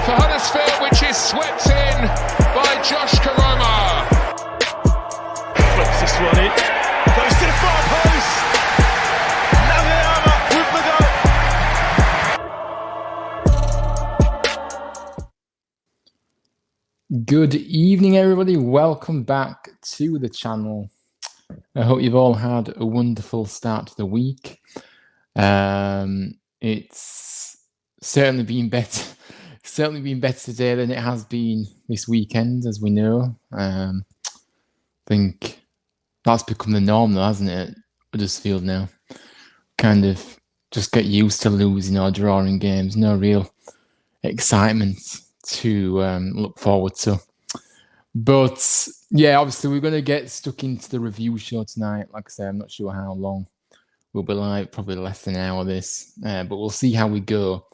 for Huddersfield, which is swept in by Josh Karoma. Flips this one in, goes to the far post. Naviyama with the goal. Good evening, everybody. Welcome back to the channel. I hope you've all had a wonderful start to the week. It's certainly been better today than it has been this weekend, as we know. I think that's become the norm, though, hasn't it? Huddersfield now, kind of just get used to losing or drawing games. No real excitement to look forward to. But yeah, obviously we're going to get stuck into the review show tonight. Like I said, I'm not sure how long we'll be live, probably less than an hour this, but we'll see how we go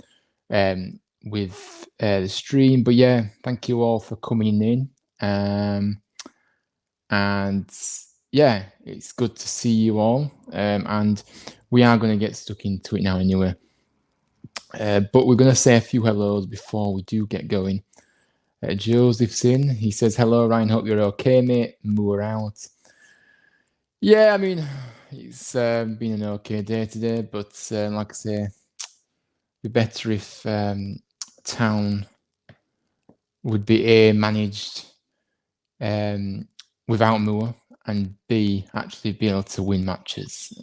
with the stream. But yeah, thank you all for coming in. And yeah, it's good to see you all. And we are going to get stuck into it now anyway. But we're going to say a few hellos before we do get going. Joseph's in. He says, hello, Ryan. Hope you're okay, mate. Moore out. Yeah, I mean, it's been an okay day today. But like I say, it'd be better if Town would be A, managed without Moore, and B, actually be able to win matches.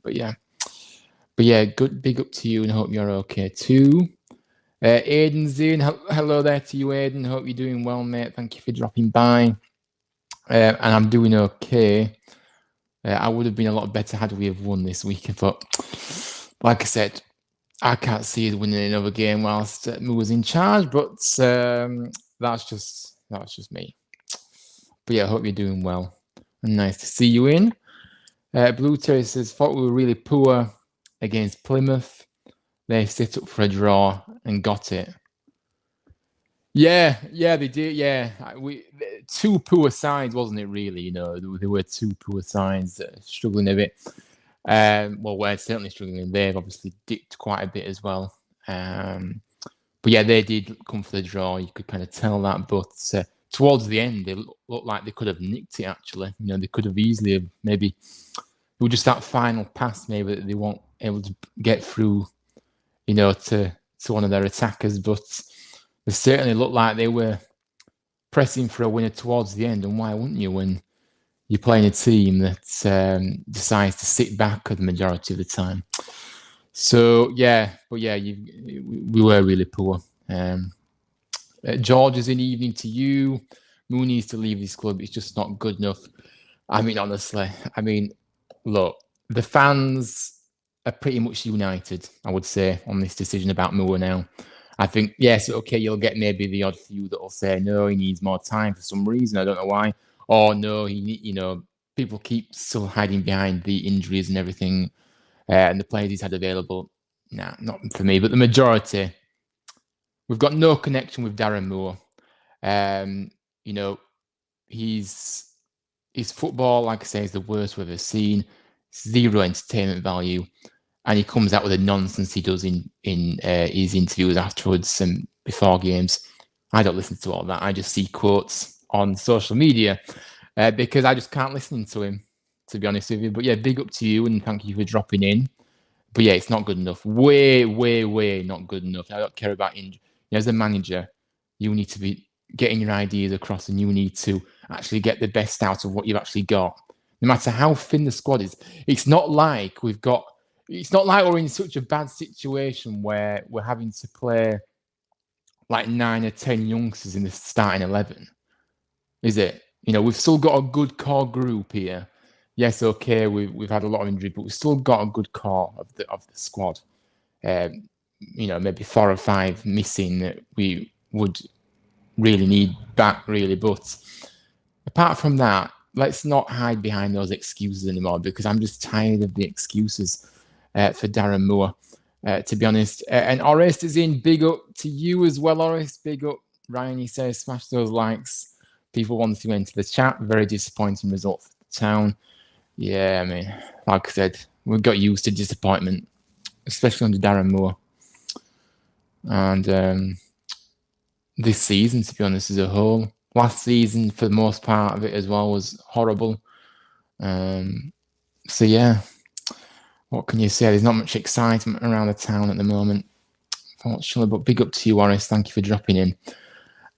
But yeah, good, big up to you, and hope you're okay too. Aiden's in. Hello there to you, Aiden. Hope you're doing well, mate. Thank you for dropping by. And I'm doing okay. I would have been a lot better had we have won this week, but like I said, I can't see us winning another game whilst Moore was in charge. But that's just me. But yeah, I hope you're doing well. And nice to see you in. Blue Terry says, thought we were really poor against Plymouth. They set up for a draw and got it. Yeah, they did. Yeah, two poor sides, wasn't it? Really, you know, there were two poor sides struggling a bit. Well, we're certainly struggling. They've obviously dipped quite a bit as well. But yeah, they did come for the draw. You could kind of tell that. But towards the end, they looked like they could have nicked it. Actually, you know, they could have easily have maybe. It was just that final pass, maybe that they weren't able to get through. You know, to one of their attackers, but they certainly looked like they were pressing for a winner towards the end. And why wouldn't you when you're playing a team that decides to sit back the majority of the time? So yeah, but yeah, we were really poor. George is in evening to you. Moon needs to leave this club. It's just not good enough. I mean, honestly, look, the fans are pretty much united, I would say, on this decision about Moore now. I think, yes, okay, you'll get maybe the odd few that will say, no, he needs more time for some reason. I don't know why. Or no, people keep still hiding behind the injuries and everything and the players he's had available. Nah, not for me. But the majority, we've got no connection with Darren Moore. You know, his football, like I say, is the worst we've ever seen. Zero entertainment value. And he comes out with the nonsense he does in his interviews afterwards and before games. I don't listen to all that. I just see quotes on social media because I just can't listen to him, to be honest with you. But yeah, big up to you and thank you for dropping in. But yeah, it's not good enough. Way not good enough. I don't care about injury. As a manager, you need to be getting your ideas across and you need to actually get the best out of what you've actually got. No matter how thin the squad is. It's not like we're in such a bad situation where we're having to play like 9 or 10 youngsters in the starting 11. Is it? You know, we've still got a good core group here. Yes, okay, we've had a lot of injury, but we've still got a good core of the squad. You know, maybe 4 or 5 missing that we would really need back, really. But apart from that, let's not hide behind those excuses anymore because I'm just tired of the excuses for Darren Moore, to be honest. And Orest is in. Big up to you as well, Orest. Big up. Ryan, he says, smash those likes. People want to enter the chat. Very disappointing result for the Town. Yeah, I mean, like I said, we got used to disappointment, especially under Darren Moore. And this season, to be honest, as a whole. Last season, for the most part of it as well, was horrible. So yeah, what can you say? There's not much excitement around the town at the moment, fortunately. But big up to you, Horace. Thank you for dropping in.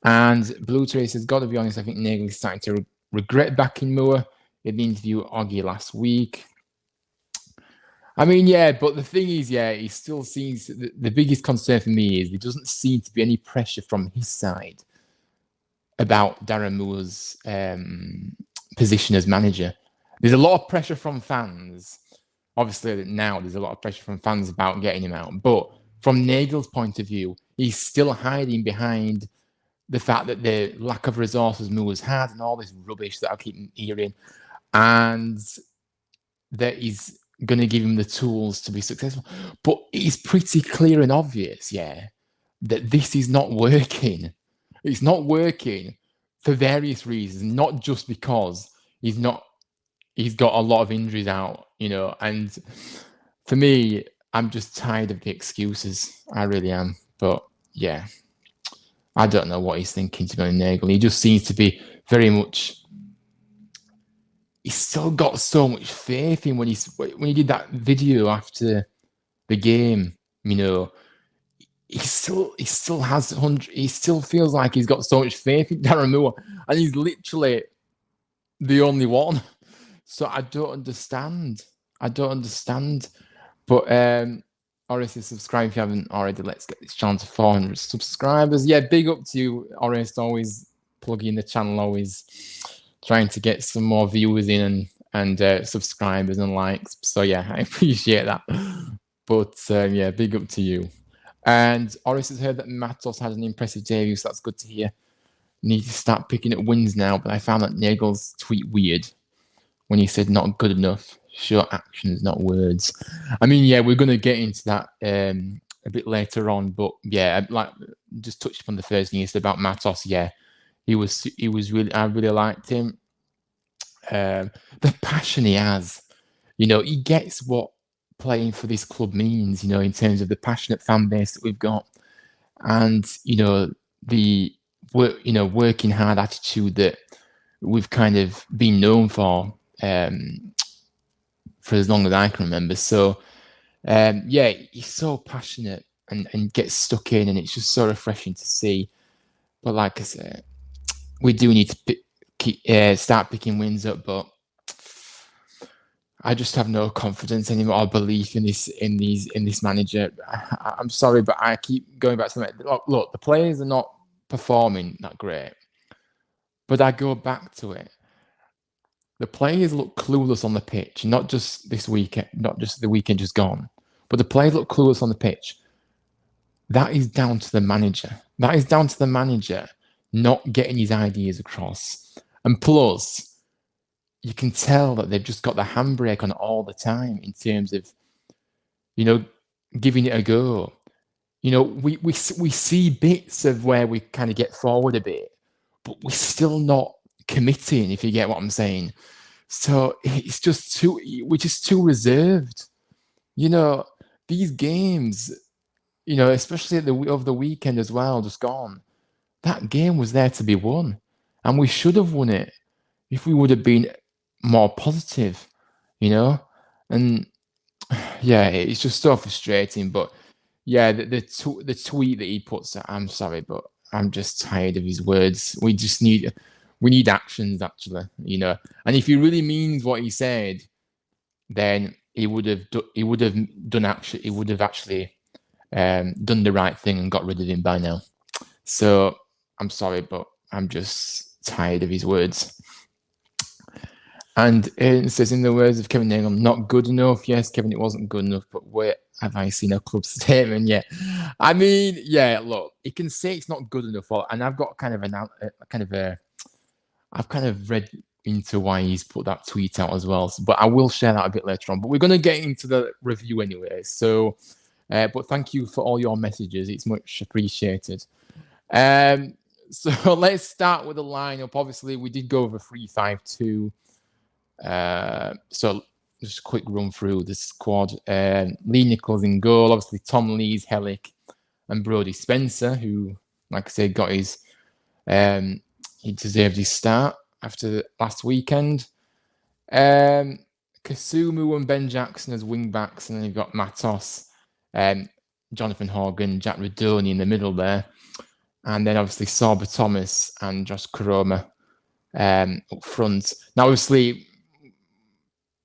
And Blue Trace has got to be honest. I think Nagel is starting to regret backing Moore in the interview with Oggy last week. I mean, yeah, but the thing is, yeah, he still sees the biggest concern for me is there doesn't seem to be any pressure from his side about Darren Moore's position as manager. There's a lot of pressure from fans. Obviously, now there's a lot of pressure from fans about getting him out. But from Nagel's point of view, he's still hiding behind the fact that the lack of resources Moore's had and all this rubbish that I keep hearing, and that he's going to give him the tools to be successful. But it's pretty clear and obvious, yeah, that this is not working. It's not working for various reasons, not just because he's got a lot of injuries out, you know. And for me, I'm just tired of the excuses. I really am. But yeah, I don't know what he's thinking, to be honest, Nagel. He just seems to be very much. He's still got so much faith in when he did that video after the game, you know. He still has 100. He still feels like he's got so much faith in Darren Moore, and he's literally the only one. So I don't understand. But Horace, subscribe if you haven't already. Let's get this channel to 400 subscribers. Yeah, big up to you, Horace. Always plugging the channel. Always trying to get some more viewers in and subscribers and likes. So yeah, I appreciate that. But yeah, big up to you. And Horace has heard that Matos had an impressive debut, so that's good to hear. Need to start picking up wins now, but I found that Nagel's tweet weird when he said not good enough. Show actions, not words. I mean, yeah, we're going to get into that a bit later on, but yeah, like just touched upon the first thing he said about Matos. Yeah, he was really, I really liked him. The passion he has, you know, he gets what playing for this club means, you know, in terms of the passionate fan base that we've got, and you know the working hard attitude that we've kind of been known for as long as I can remember. So yeah, he's so passionate and gets stuck in, and it's just so refreshing to see. But like I said, we do need to start picking wins up, but I just have no confidence anymore or belief in this manager. I'm sorry, but I keep going back to that. Look, the players are not performing that great, but I go back to it. The players look clueless on the pitch, not just this weekend, not just the weekend just gone, but the players look clueless on the pitch. That is down to the manager. That is down to the manager not getting his ideas across. And plus, you can tell that they've just got the handbrake on all the time in terms of, you know, giving it a go. You know, we see bits of where we kind of get forward a bit, but we're still not committing, if you get what I'm saying. So it's just we're just too reserved. You know, these games, you know, especially of the weekend as well, just gone. That game was there to be won, and we should have won it if we would have been more positive, you know. And yeah, it's just so frustrating. But yeah, the tweet that he puts, I'm sorry, but I'm just tired of his words. We need actions, actually, you know. And if he really means what he said, then he would have actually done the right thing and got rid of him by now. So I'm sorry, but I'm just tired of his words. And it says, in the words of Kevin Nagel, not good enough. Yes, Kevin, it wasn't good enough, but where have I seen a club statement yet? I mean, yeah, look, he can say it's not good enough, and I've got I've kind of read into why he's put that tweet out as well. But I will share that a bit later on. But we're going to get into the review anyway. So, but thank you for all your messages. It's much appreciated. So let's start with the lineup. Obviously, we did go over 3-5-2. So just a quick run through the squad. Lee Nichols in goal. Obviously, Tom Lees, Hellick, and Brodie Spencer, who like I said, got his he deserved his start after last weekend. Kasumu and Ben Jackson as wing backs, and then you've got Matos, Jonathan Horgan, Jack Radoni in the middle there, and then obviously Sorba Thomas and Josh Koroma up front. Now, obviously,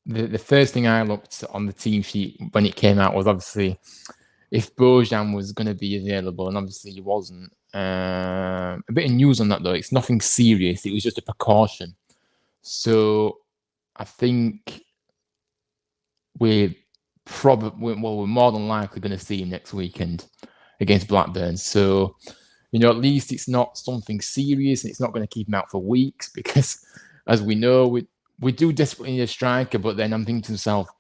the first thing I looked on the team sheet when it came out was obviously if Bojan was going to be available, and obviously he wasn't. A bit of news on that though. It's nothing serious. It was just a precaution. So I think we're more than likely going to see him next weekend against Blackburn. So, at least it's not something serious and it's not going to keep him out for weeks because, as we know, we do desperately need a striker, but then I'm thinking to myself,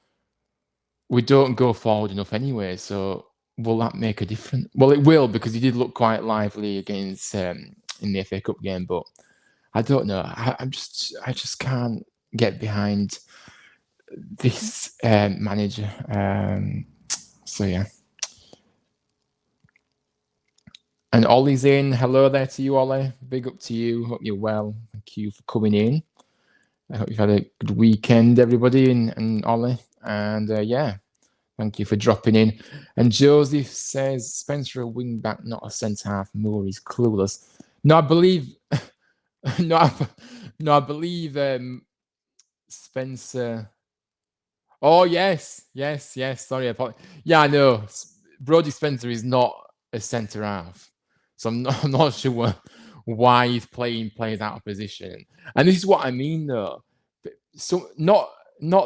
we don't go forward enough anyway, so will that make a difference? Well, it will because he did look quite lively against in the FA Cup game, but I don't know. I just can't get behind this manager. So yeah. And Ollie's in. Hello there to you, Ollie. Big up to you. Hope you're well. Thank you for coming in. I hope you've had a good weekend, everybody, and Ollie. And yeah, thank you for dropping in. And Joseph says Spencer a wing back, not a centre half. Moore is clueless. No, I believe. I believe Spencer. Oh yes. Sorry, yeah, I know. Brodie Spencer is not a centre half, so I'm not sure why he's playing players out of position. And this is what I mean, though. So not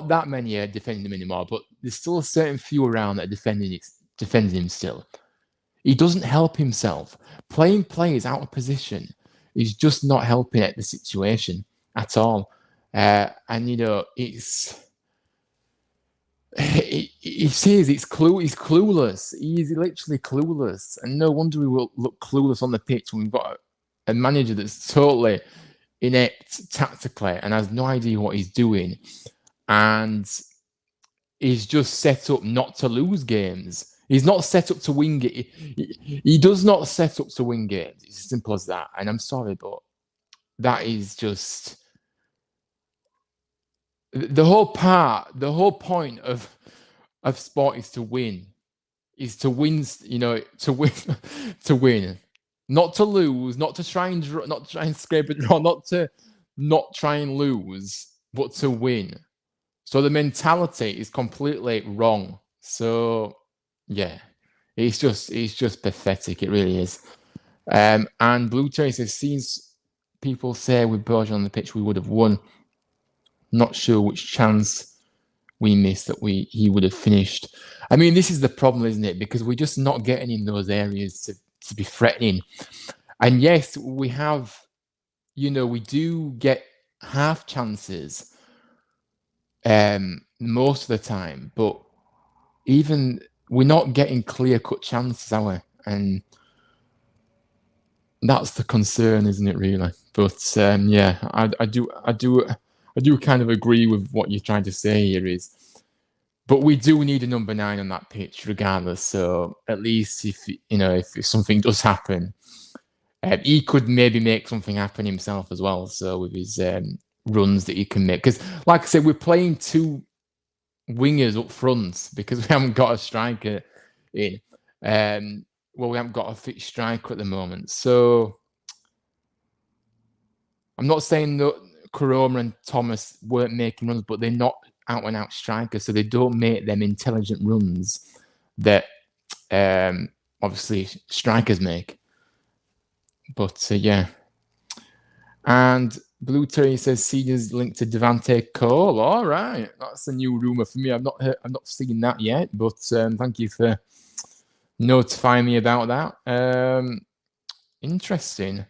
that many are defending him anymore, but there's still a certain few around that are defending him still. He doesn't help himself. Playing players out of position is just not helping at the situation at all. And it's. He says he's clueless. He's literally clueless, and no wonder we will look clueless on the pitch when we've got a manager that's totally inept tactically and has no idea what he's doing, and he's just set up not to lose games. He's not set up to win it. He does not set up to win games. It's as simple as that. And I'm sorry, but that is just. The whole point of sport is to win, to win, to win, not to lose, not to try and scrape a draw, not try and lose, but to win. So the mentality is completely wrong. So yeah, it's just pathetic. It really is. And Blue Terry says, seems people say with Bojan on the pitch we would have won. Not sure which chance we missed that he would have finished. I mean, this is the problem, isn't it? Because we're just not getting in those areas to be threatening. And yes, we have, we do get half chances most of the time, but even we're not getting clear-cut chances, are we? And that's the concern, isn't it, really? But yeah, I do kind of agree with what you're trying to say here but we do need a number 9 on that pitch regardless. So at least if something does happen, he could maybe make something happen himself as well. So with his runs that he can make, because like I said, we're playing 2 wingers up front because we haven't got a striker in. We haven't got a fit striker at the moment. So I'm not saying that Koroma and Thomas weren't making runs, but they're not out-and-out strikers, so they don't make them intelligent runs that obviously strikers make. But yeah. And Blue Terry says Senior's linked to Devante Cole. All right, that's a new rumor for me. I've not seen that yet, but thank you for notifying me about that. Interesting.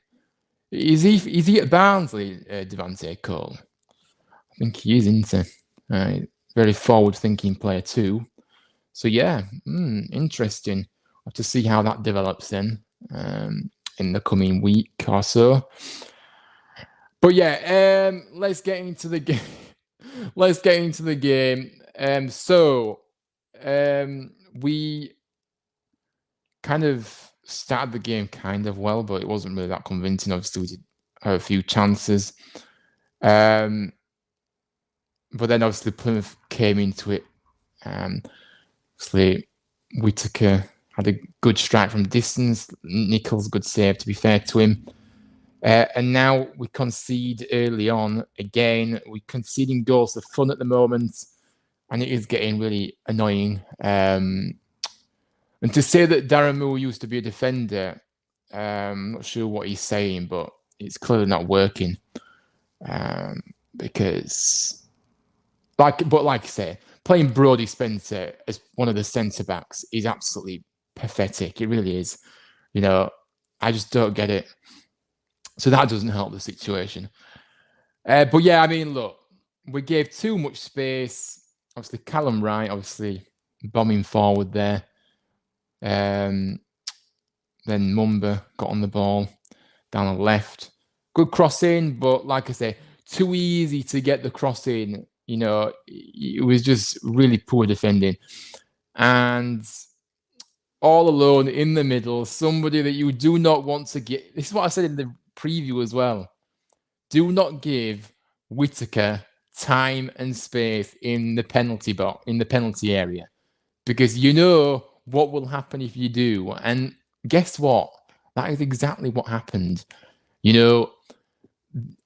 Is he at Barnsley, Devante Cole? I think he is, isn't he? Very forward-thinking player too. So yeah, interesting. We'll have to see how that develops then in the coming week or so. But yeah, let's get into the game. So we kind of started the game kind of well, but it wasn't really that convincing. Obviously, we did have a few chances. But then obviously Plymouth came into it. Obviously, Whittaker had a good strike from distance. Nichols, good save, to be fair to him. And now we concede early on again. We're conceding goals for fun at the moment, and it is getting really annoying. And to say that Darren Moore used to be a defender, I'm not sure what he's saying, but it's clearly not working. Because, like I say, playing Brodie Spencer as one of the centre backs is absolutely pathetic. It really is. I just don't get it. So that doesn't help the situation. But yeah, I mean, look, we gave too much space. Obviously, Callum Wright, bombing forward there. Then Mumba got on the ball down the left. Good cross in, but like I say, too easy to get the cross in. It was just really poor defending. And all alone in the middle, somebody that you do not want to get. This is what I said in the preview as well. Do not give Whittaker time and space in the penalty box, in the penalty area, because you know what will happen if you do. And guess what? That is exactly what happened.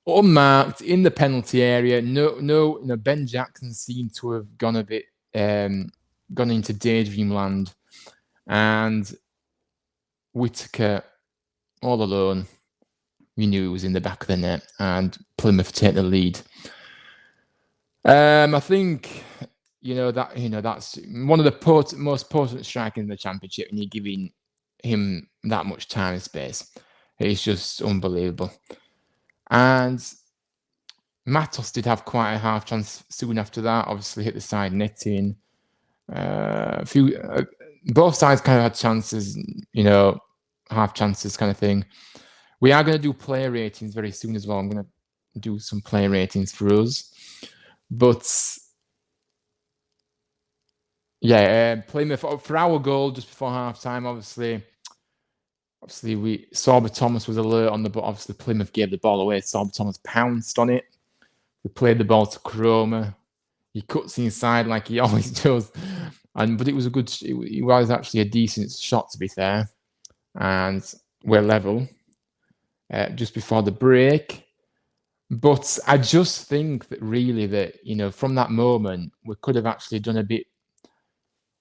Unmarked in the penalty area. No. Ben Jackson seemed to have gone a bit, gone into daydream land, and Whittaker all alone. We knew he was in the back of the net, and Plymouth take the lead. I think that's one of the most potent strikers in the Championship, and you're giving him that much time and space. It's just unbelievable. And Matos did have quite a half chance soon after that. Obviously, hit the side netting. Both sides kind of had chances, half chances kind of thing. We are going to do player ratings very soon as well. I'm going to do some player ratings for us. But yeah, Plymouth, for our goal just before half time, obviously Sorba Thomas was alert on the ball. Obviously, Plymouth gave the ball away. Sorba Thomas pounced on it. We played the ball to Koroma. He cuts inside like he always does. But it was it was actually a decent shot, to be fair. And we're level just before the break. But I just think that really that, from that moment, we could have actually done a bit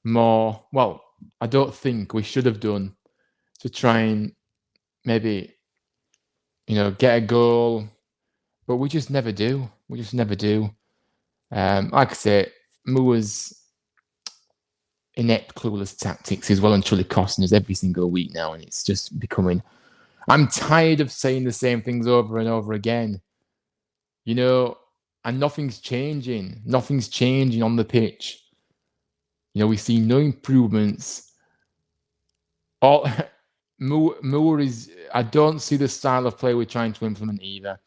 more. Well, I don't think we should have done to try and maybe, get a goal. But we just never do. Like I say, Moore's inept, clueless tactics is well and truly costing us every single week now. And it's just becoming... I'm tired of saying the same things over and over again. And nothing's changing. Nothing's changing on the pitch. We see no improvements. Moore is... I don't see the style of play we're trying to implement either.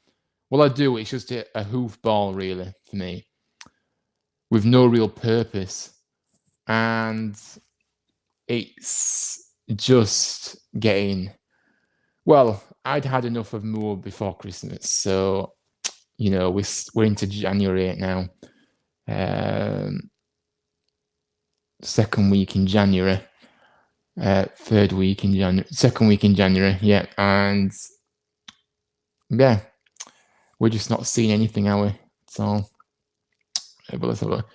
Well, I do. It's just a hoofball, really, for me, with no real purpose. And it's just getting... Well, I'd had enough of Moore before Christmas, so... we're into January now. Second week in January. Third week in January. Second week in January, yeah. And yeah, we're just not seeing anything, are we? So, but let's have a look.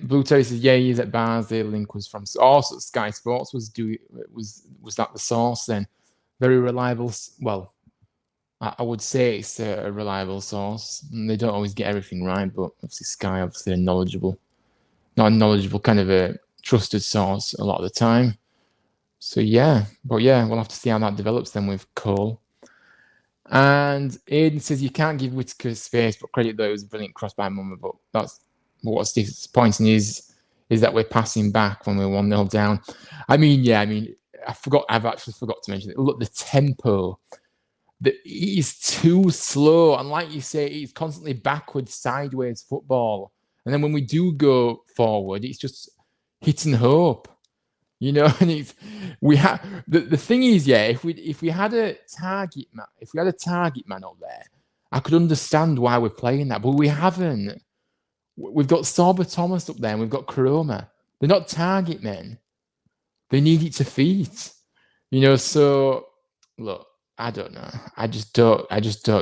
Blue Terry says, yeah, he's at Barnsley. The link was from Sky Sports. Was that the source then? Very reliable. Well, I would say it's a reliable source. They don't always get everything right, but obviously Sky, not a knowledgeable kind of a trusted source a lot of the time. So yeah, but yeah, we'll have to see how that develops then with Cole. And Aiden says you can't give Whittaker space, but credit though it was a brilliant cross by Mumba. But what's disappointing is that we're passing back when we're 1-0 down. I've actually forgot to mention it. Look, the tempo. He's too slow, and like you say, he's constantly backwards, sideways football. And then when we do go forward, it's just hit and hope. You know, and it's we have the thing is, yeah, if we had a target man, if we had a target man up there, I could understand why we're playing that, but we haven't. We've got Sorba Thomas up there, and we've got Karoma. They're not target men. They need it to feed. You know, so look, I don't know. I just don't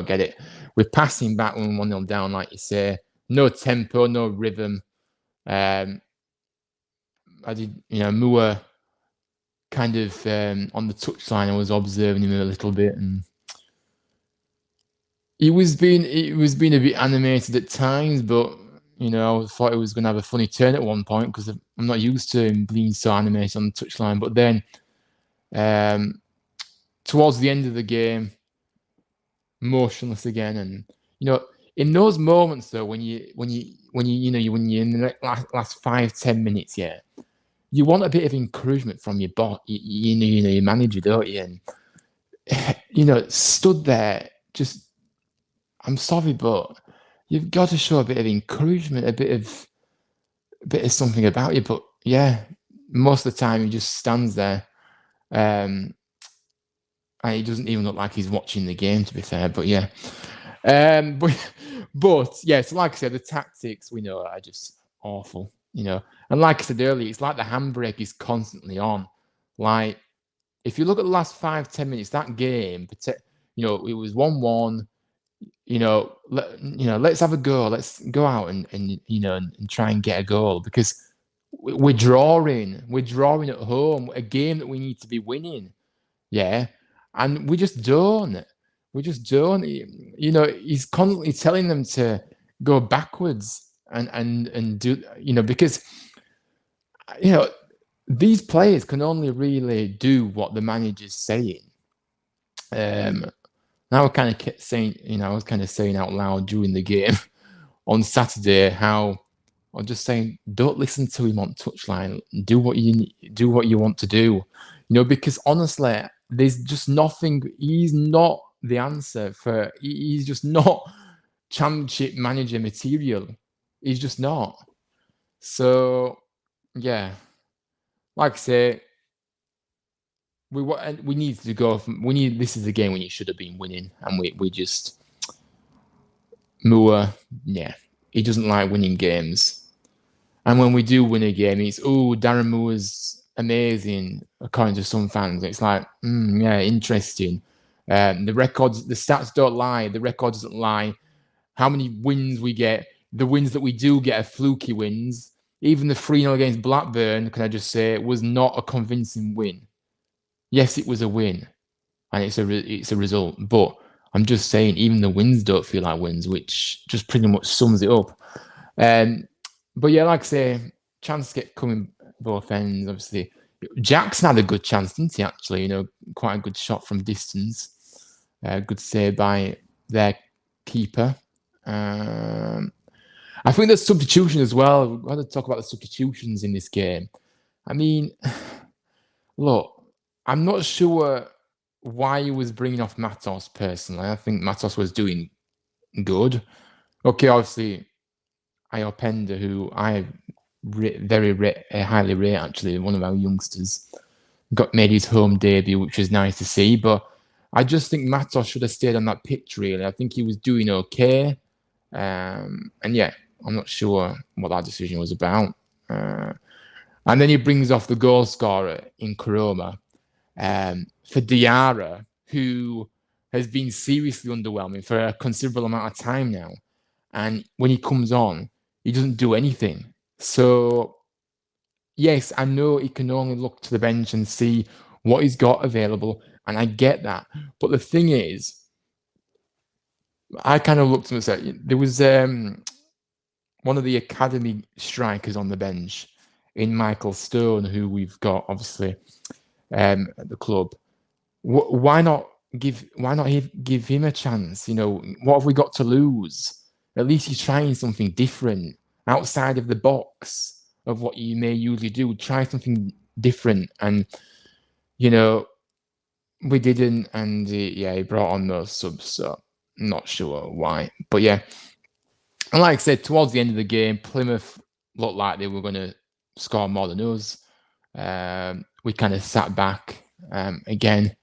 get it. We're passing back when we're 1-0 down, like you say. No tempo, no rhythm. Moore kind of on the touchline, I was observing him a little bit, and he was being a bit animated at times, but you know, I thought he was going to have a funny turn at one point because I'm not used to him being so animated on the touchline. But then, towards the end of the game, motionless again, and you know, in those moments though, when you're in the last 5-10 minutes, yeah, you want a bit of encouragement from your boss, your manager, don't you? And you know, stood there, just I'm sorry, but you've got to show a bit of encouragement, a bit of something about you. But yeah, most of the time he just stands there, and he doesn't even look like he's watching the game, to be fair. But yeah, but yeah, so like I said, the tactics we know are just awful, you know. And like I said earlier, it's like the handbrake is constantly on. Like if you look at the last 5-10 minutes, that game, you know, it was 1-1. You know, let's have a go. Let's go out and you know and try and get a goal because we're drawing. We're drawing at home, a game that we need to be winning. Yeah, and we just don't. We just don't. You know, he's constantly telling them to go backwards and do. You know, because you know these players can only really do what the manager's saying. Now I kind of saying, you know, I was kind of saying out loud during the game on Saturday how I'm just saying, don't listen to him on touchline. Do what you want to do, you know, because honestly, there's just nothing. He's not the answer for. He's just not championship manager material. He's just not. So yeah, like I say, we need to go from this is the game when you should have been winning, and we just Moore, yeah, he doesn't like winning games, and when we do win a game, it's Darren Moore's amazing according to some fans. It's like yeah, interesting. The stats don't lie. The record doesn't lie. How many wins we get? The wins that we do get are fluky wins. Even the 3-0 against Blackburn, can I just say, was not a convincing win. Yes, it was a win, and it's a result. But I'm just saying, even the wins don't feel like wins, which just pretty much sums it up. But yeah, like I say, chance to get coming both ends. Obviously, Jackson had a good chance, didn't he? Actually, you know, quite a good shot from distance. Good save by their keeper. I think the substitution as well. We've got to talk about the substitutions in this game. I mean, look. I'm not sure why he was bringing off Matos personally. I think Matos was doing good. Okay, obviously, Iopenda, who I highly rate, actually, one of our youngsters, made his home debut, which was nice to see. But I just think Matos should have stayed on that pitch, really. I think he was doing okay. And yeah, I'm not sure what that decision was about. And then he brings off the goal scorer in Karoma. For Diarra, who has been seriously underwhelming for a considerable amount of time now. And when he comes on, he doesn't do anything. So, yes, I know he can only look to the bench and see what he's got available, and I get that. But the thing is, I kind of looked at him and said, there was one of the academy strikers on the bench in Michael Stone, who we've got, obviously, at the club. Why not give him a chance? You know, what have we got to lose? At least he's trying something different outside of the box of what you may usually do. Try something different, and you know, we didn't. And he brought on those subs. So I'm not sure why, but yeah. And like I said, towards the end of the game, Plymouth looked like they were going to score more than us. We kind of sat back again,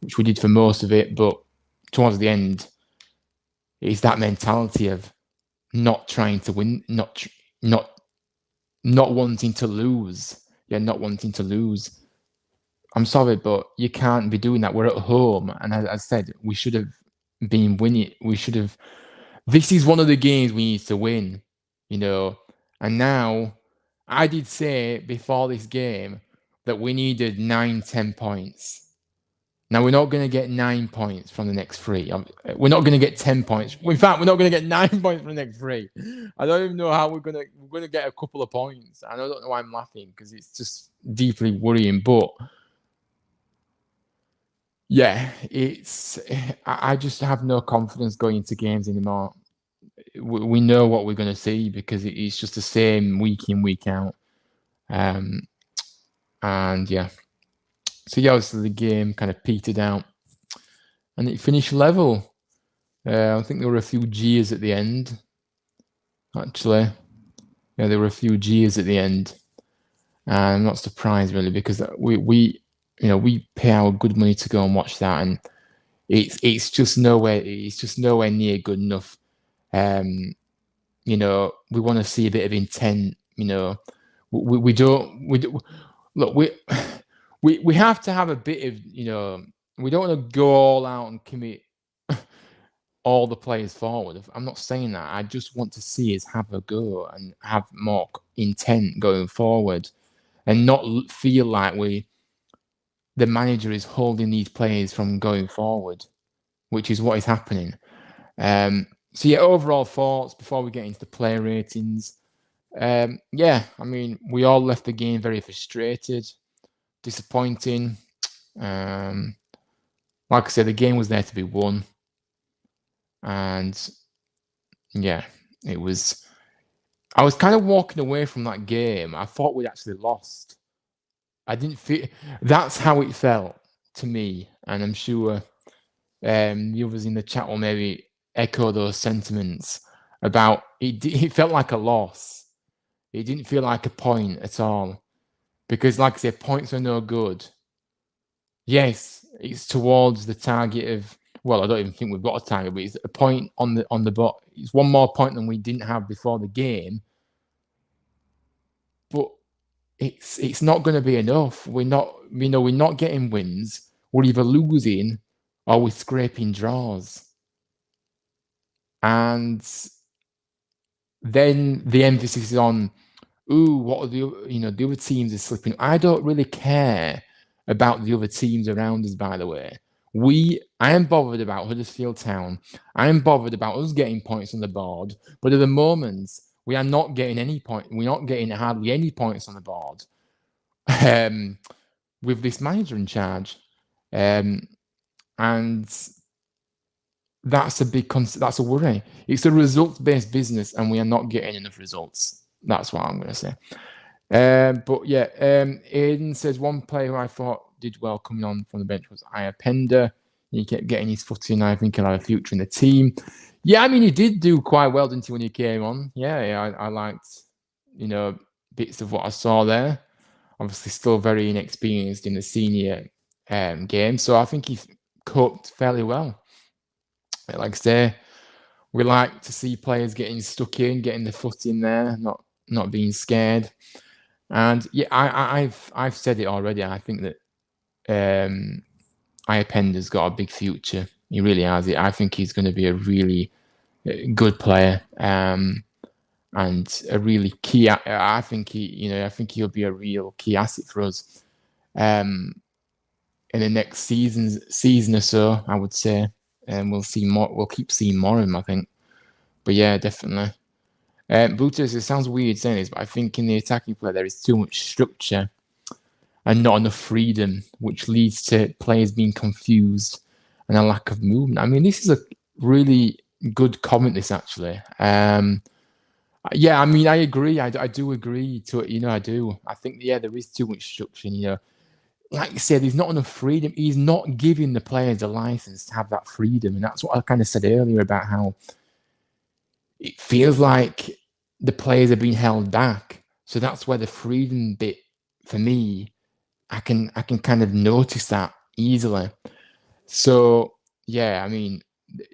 which we did for most of it, but towards the end, it's that mentality of not trying to win, not wanting to lose. Yeah, not wanting to lose. I'm sorry, but you can't be doing that. We're at home, and as I said, we should have been winning. We should have. This is one of the games we need to win, you know. And now, I did say before this game that we needed 9-10 points. Now, we're not going to get 9 points from the next 3. We're not going to get 10 points. In fact, we're not going to get 9 points from the next 3. I don't even know how we're going to get a couple of points. And I don't know why I'm laughing, because it's just deeply worrying. But yeah, I just have no confidence going into games anymore. We know what we're going to see, because it's just the same week in, week out. And yeah. So yeah, obviously the game kind of petered out, and it finished level. I think there were a few jeers at the end. Actually, yeah, there were a few jeers at the end. And I'm not surprised really, because we pay our good money to go and watch that, and it's just nowhere near good enough. We want to see a bit of intent. We have to have a bit of, we don't want to go all out and commit all the players forward. I'm not saying that. I just want to see us have a go and have more intent going forward, and not feel like the manager is holding these players from going forward, which is what is happening. So yeah, overall thoughts before we get into the player ratings. We all left the game very frustrated, disappointing. Like I said, the game was there to be won. And yeah, it was. I was kind of walking away from that game. I thought we'd actually lost. I didn't feel. That's how it felt to me, and I'm sure the others in the chat will maybe echo those sentiments about it. It felt like a loss. It didn't feel like a point at all, because, like I said, points are no good. Yes, it's towards the target of. Well, I don't even think we've got a target, but it's a point on the bot. It's one more point than we didn't have before the game. But it's not going to be enough. We're not getting wins. We're either losing or we're scraping draws. And then the emphasis is on, what are the other teams are slipping. I don't really care about the other teams around us, by the way. I am bothered about Huddersfield Town. I am bothered about us getting points on the board. But at the moment, we are not getting any point. We're not getting hardly any points on the board with this manager in charge. And that's a big that's a worry. It's a results-based business, and we are not getting enough results. That's what I'm going to say. But yeah, Aiden says one player who I thought did well coming on from the bench was Iapenda. He kept getting his foot in. I think he'll have a future in the team. Yeah, I mean, he did do quite well, didn't he, when he came on? Yeah, I liked, bits of what I saw there. Obviously, still very inexperienced in the senior game, so I think he coped fairly well. Like I say, we like to see players getting stuck in, getting the foot in there, not being scared. And yeah, I've said it already. I think that Iapenda's got a big future. He really has it. I think he's going to be a really good player, and a really key. I think he'll be a real key asset for us in the next season or so, I would say. And we'll see more. We'll keep seeing more of him, I think. But yeah, definitely. Brutus, it sounds weird saying this, but I think in the attacking play there is too much structure and not enough freedom, which leads to players being confused and a lack of movement. I mean, this is a really good comment, this actually. Yeah, I mean, I agree. I do agree to it. I do. I think, yeah, there is too much structure. Like you said, there's not enough freedom. He's not giving the players a license to have that freedom. And that's what I kind of said earlier about how it feels like the players are being held back. So that's where the freedom bit for me, I can kind of notice that easily. So yeah, I mean,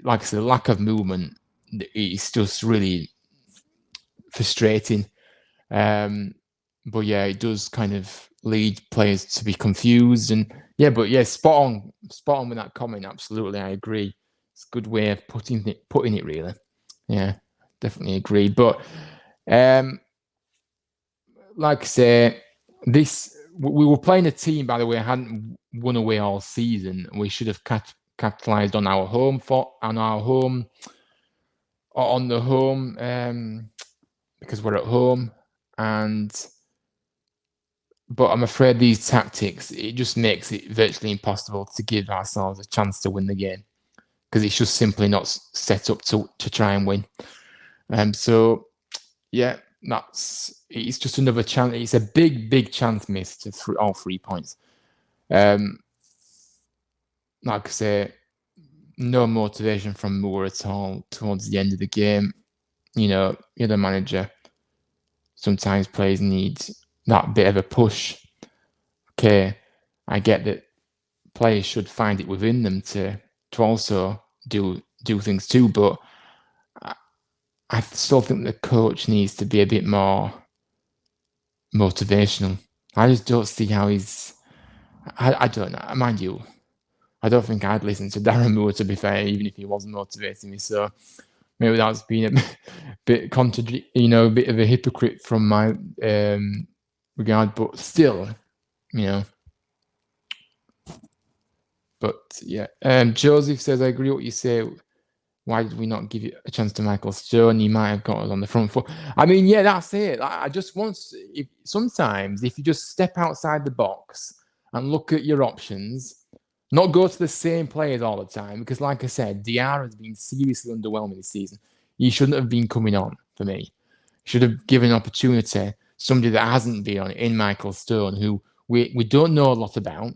like I said, the lack of movement is just really frustrating. But yeah, it does kind of lead players to be confused, and yeah, but yeah, spot on with that comment. Absolutely, I agree. It's a good way of putting it really. Yeah, definitely agree. But like I say, we were playing a team, by the way, hadn't won away all season. We should have capitalized on our home because we're at home, but I'm afraid these tactics, it just makes it virtually impossible to give ourselves a chance to win the game because it's just simply not set up to try and win. So yeah, it's just another chance. It's a big chance missed to all 3 points. Like I say, no motivation from Moore at all towards the end of the game. You're the manager. Sometimes players need that bit of a push. Okay, I get that players should find it within them to also do things too, but I still think the coach needs to be a bit more motivational. I just don't see how he's. I don't know. Mind you, I don't think I'd listen to Darren Moore, to be fair, even if he wasn't motivating me. So maybe that's been a bit a bit of a hypocrite from my regard, but still, But yeah, Joseph says, I agree with what you say. Why did we not give it a chance to Michael Stone? He might have got us on the front foot. I mean, yeah, that's it. I just want sometimes if you just step outside the box and look at your options, not go to the same players all the time, because like I said, Diarra has been seriously underwhelming this season. He shouldn't have been coming on for me. Should have given an opportunity somebody that hasn't been on in Michael Stone, who we don't know a lot about,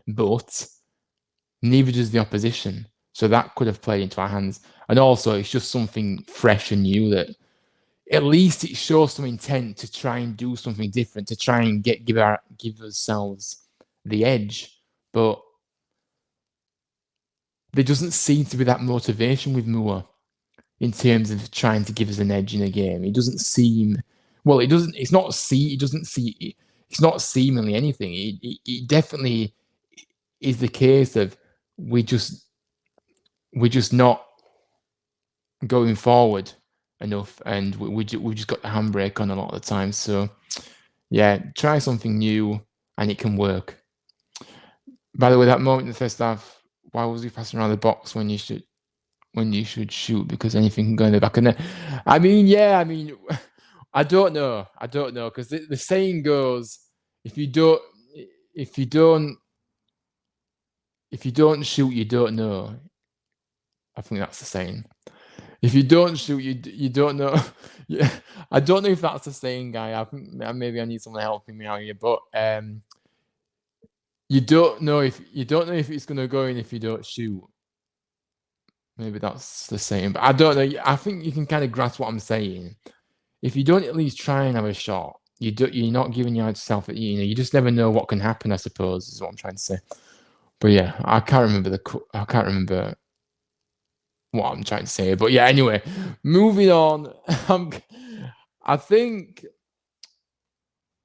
but neither does the opposition. So that could have played into our hands. And also, it's just something fresh and new that at least it shows some intent to try and do something different, to try and give ourselves the edge. But there doesn't seem to be that motivation with Moore in terms of trying to give us an edge in a game. It doesn't seem. Well, it doesn't. It's not see. It doesn't see. It's not seemingly anything. It definitely is the case of we're just not going forward enough, and we just got the handbrake on a lot of the time. So yeah, try something new and it can work. By the way, that moment in the first half, why was he passing around the box when you should shoot, because anything can go in the back of the net? I mean, I don't know, because the saying goes, if you don't shoot, you don't know. I think that's the saying. If you don't shoot, you don't know. Yeah, I don't know if that's the saying, guy. I think maybe I need someone helping me out here. But you don't know if it's going to go in if you don't shoot. Maybe that's the saying, but I don't know. I think you can kind of grasp what I'm saying. If you don't at least try and have a shot, you're not giving yourself. You just never know what can happen, I suppose, is what I'm trying to say. But yeah, I can't remember what I'm trying to say. But yeah, anyway, moving on. I think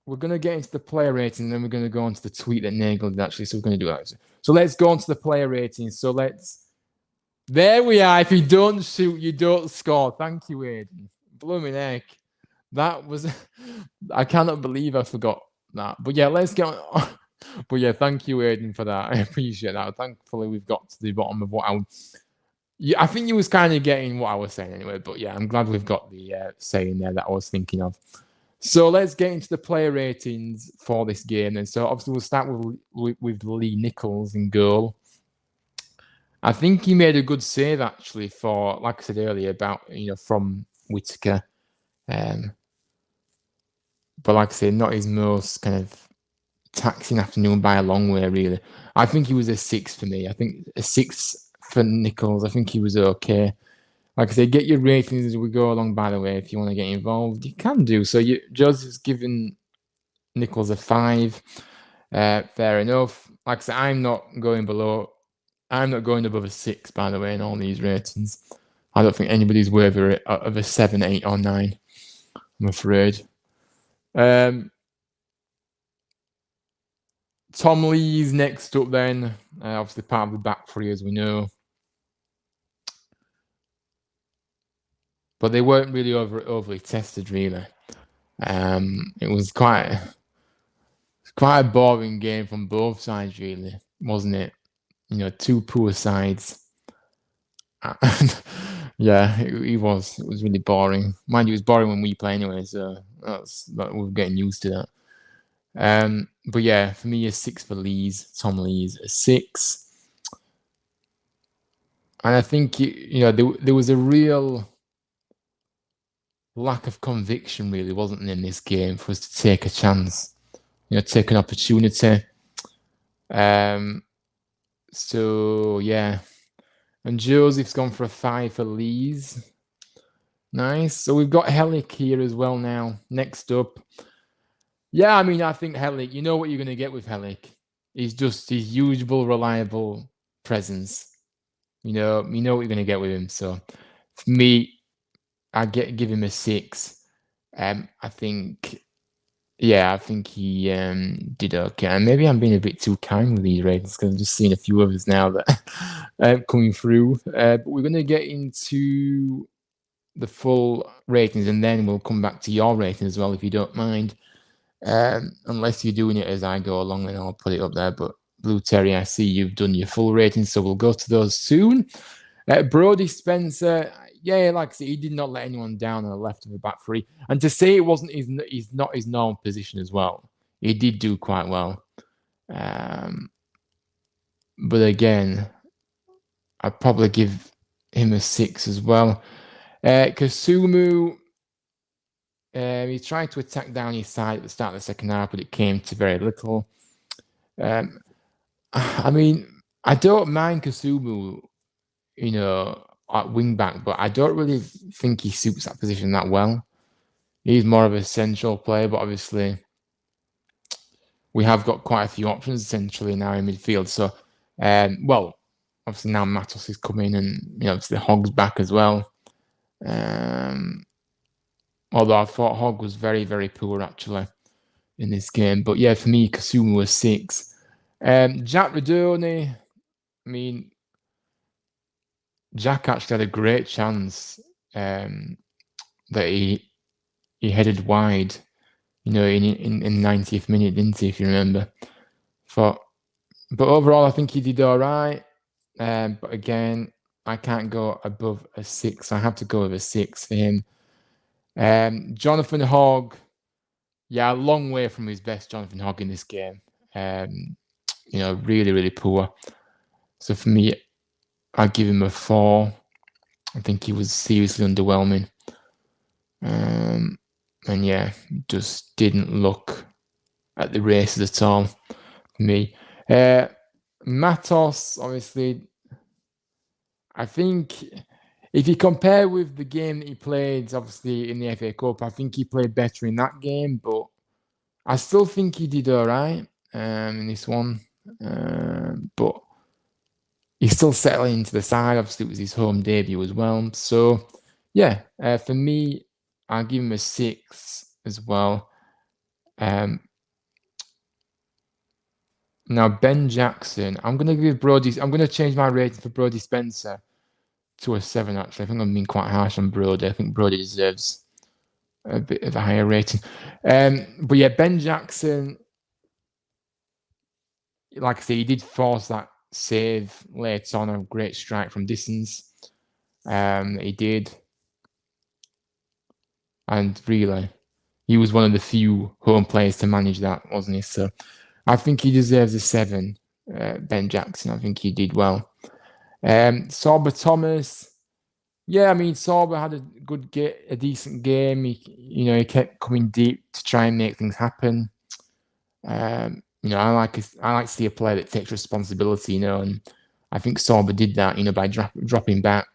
we're going to get into the player rating, and then we're going to go on to the tweet that Nagel did, actually. So we're going to do that. So let's go on to the player rating. So there we are. If you don't shoot, you don't score. Thank you, Aidan. Blooming heck. That was... I cannot believe I forgot that. But yeah, let's get on. But yeah, thank you, Aidan, for that. I appreciate that. Thankfully, we've got to the bottom of what I think you was kind of getting what I was saying anyway. But yeah, I'm glad we've got the saying there that I was thinking of. So let's get into the player ratings for this game. And so obviously we'll start with Lee Nichols in goal. I think he made a good save actually for, like I said earlier, about from Whittaker. But like I said, not his most kind of taxing afternoon by a long way, really. I think he was a 6 for me. I think a 6 for Nichols. I think he was okay. Like I said, get your ratings as we go along, by the way. If you want to get involved, you can do. So Joseph's given Nichols a 5. Fair enough. Like I said, I'm not going above a 6, by the way, in all these ratings. I don't think anybody's worthy of a 7, 8, or 9, I'm afraid. Tom Lee's next up then. Obviously part of the back three, as we know. But they weren't really overly tested, really. It was quite a boring game from both sides, really, wasn't it? Two poor sides. Yeah, it was. It was really boring. Mind you, it was boring when we play anyway, so we're getting used to that. But yeah, for me, a 6 for Lees. Tom Lees, a 6. And I think there was a real lack of conviction, really, wasn't there, in this game for us to take a chance, take an opportunity. So yeah, and Joseph's gone for a 5 for Lees. Nice. So we've got Hellick here as well now. Next up. Yeah, I mean, I think Hellick, you know what you're going to get with Hellick. He's just his usual reliable presence. You know what you're going to get with him. So for me, I give him a 6. I think he did okay. And maybe I'm being a bit too kind with these ratings because I'm just seeing a few others now that coming through. But we're going to get into the full ratings and then we'll come back to your rating as well, if you don't mind. Unless you're doing it as I go along, then I'll put it up there. But Blue Terry, I see you've done your full ratings, so we'll go to those soon. Brodie Spencer, yeah, like I said, he did not let anyone down on the left of the back three. And to say it wasn't not his normal position as well, he did do quite well. But again, I'd probably give him a 6 as well. Kasumu, he tried to attack down his side at the start of the second half, but it came to very little. I mean, I don't mind Kasumu, at wing back, but I don't really think he suits that position that well. He's more of a central player, but obviously we have got quite a few options essentially now in midfield. So, obviously now Matos is coming, and obviously Hogg's back as well. Although I thought Hogg was very, very poor actually in this game. But yeah, for me, Kasumu was 6. Jack Radoni, I mean, Jack actually had a great chance that he headed wide, in 90th minute, didn't he, if you remember? But overall, I think he did all right. But again, I can't go above a 6. I have to go with a 6 for him. Jonathan Hogg, yeah, a long way from his best Jonathan Hogg in this game. Really, really poor. So for me, I give him a 4. I think he was seriously underwhelming. And yeah, just didn't look at the races at all for me. Matos, obviously, I think if you compare with the game that he played, obviously, in the FA Cup, I think he played better in that game, but I still think he did all right in this one. But he's still settling into the side. Obviously, it was his home debut as well. So, yeah, for me, I'll give him a 6 as well. Now, Ben Jackson, I'm going to change my rating for Brodie Spencer to a 7, actually. I think I'm being quite harsh on Brodie. I think Brodie deserves a bit of a higher rating. But yeah, Ben Jackson, like I say, he did force that save later on, a great strike from distance. He did. And really, he was one of the few home players to manage that, wasn't he? So I think he deserves a 7, Ben Jackson. I think he did well. Sorba Thomas, yeah, I mean, Sorba had a decent game. He kept coming deep to try and make things happen. I like to see a player that takes responsibility, and I think Sorba did that, by dropping back,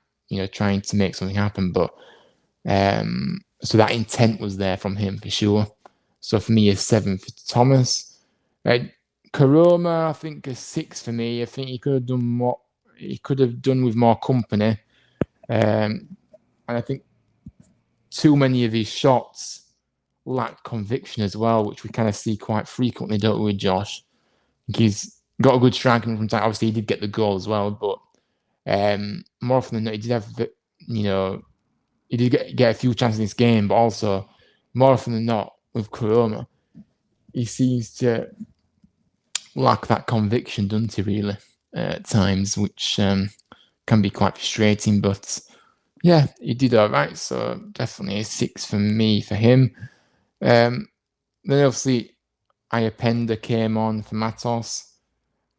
trying to make something happen. But so that intent was there from him for sure. So for me, a 7 for Thomas. Karoma, I think a 6 for me. I think he could have done more. He could have done with more company. And I think too many of his shots lack conviction as well, which we kind of see quite frequently, don't we, with Josh? He's got a good striking from time. Obviously, he did get the goal as well, but more often than not, he did have, he did get a few chances in this game, but also more often than not with Kuroma, he seems to lack that conviction, doesn't he, really, at times, which can be quite frustrating. But yeah, he did all right, so definitely a 6 for me for him. Then obviously, Iapenda came on for Matos.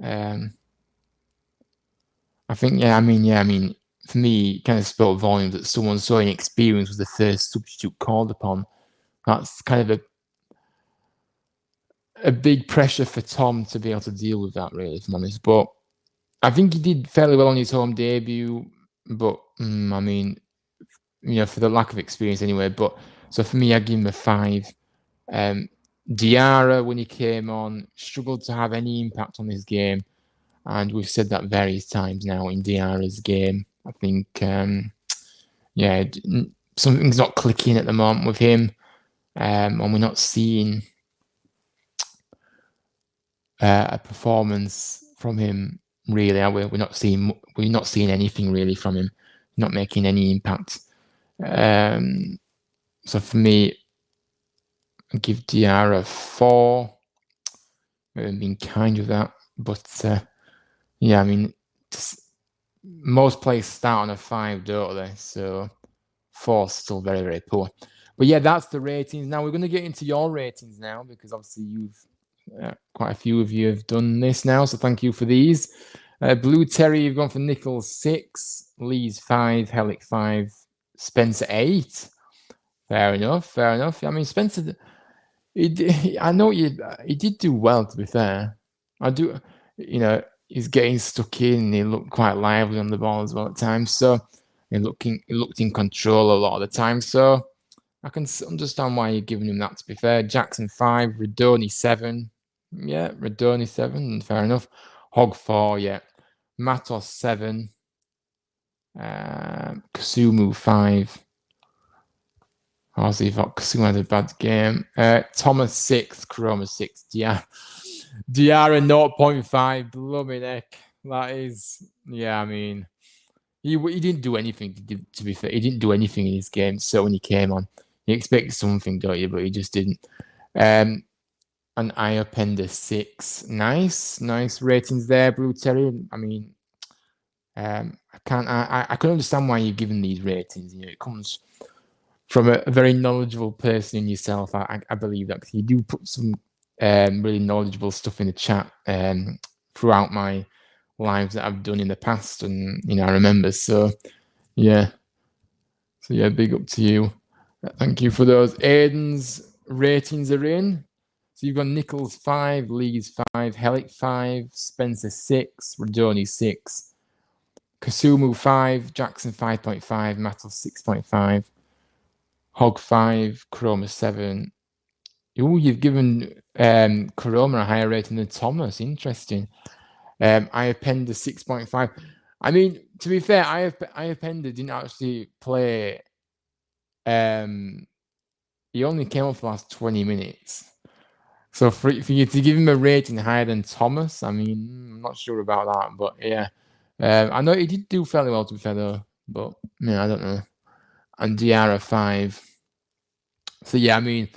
I think, for me, it kind of spoke volumes that someone so inexperienced was the first substitute called upon. That's kind of a big pressure for Tom to be able to deal with that, really, if I'm honest. But I think he did fairly well on his home debut. But, for the lack of experience anyway. But so for me, I give him a 5. Diarra, when he came on, struggled to have any impact on his game. And we've said that various times now in Diarra's game. I think, something's not clicking at the moment with him. And we're not seeing a performance from him, really, are we? We're not seeing anything really from him. Not making any impact. So for me, I give Diarra 4. Maybe I'm being kind with that, but most players start on a 5, don't they? So 4's still very, very poor. But yeah, that's the ratings. Now we're going to get into your ratings now, because obviously you've quite a few of you have done this now, so thank you for these. Blue Terry, you've gone for Nichols 6, Lee's 5, Helic 5, Spencer 8. Fair enough. I mean, Spencer, he did do well, to be fair. He's getting stuck in. He looked quite lively on the ball as well at times. So he looked in control a lot of the time. So I can understand why you're giving him that, to be fair. Jackson 5, Radoni 7. Yeah, Radoni 7, fair enough. Hog 4, yeah. Matos 7. Kasumu 5. Obviously, Kasumu had a bad game. Thomas 6, Kuroma 6. Diarra 0.5. Blooming heck. That is, I mean, he didn't do anything, to be fair. He didn't do anything in his game. So when he came on, you expect something, don't you? But he just didn't. And Iapenda 6. Nice ratings there, Blue Terry. I mean, I can understand why you're giving these ratings. It comes from a very knowledgeable person in yourself. I believe that, because you do put some really knowledgeable stuff in the chat throughout my lives that I've done in the past, and I remember. So yeah, big up to you. Thank you for those. Aiden's ratings are in. So you've got Nichols 5, Lee's 5, Helic 5, Spencer 6, Radoni 6, Kasumu 5, Jackson 5.5, Matos 6.5, Hog 5, Kuroma 7. Oh, you've given Kuroma a higher rating than Thomas. Interesting. Iapenda 6.5. I mean, to be fair, Iapenda didn't actually play. He only came up for the last 20 minutes. So for you to give him a rating higher than Thomas, I mean, I'm not sure about that. But yeah, I know he did do fairly well, to be fair, though. But I don't know. And Diarra 5. So yeah, I mean,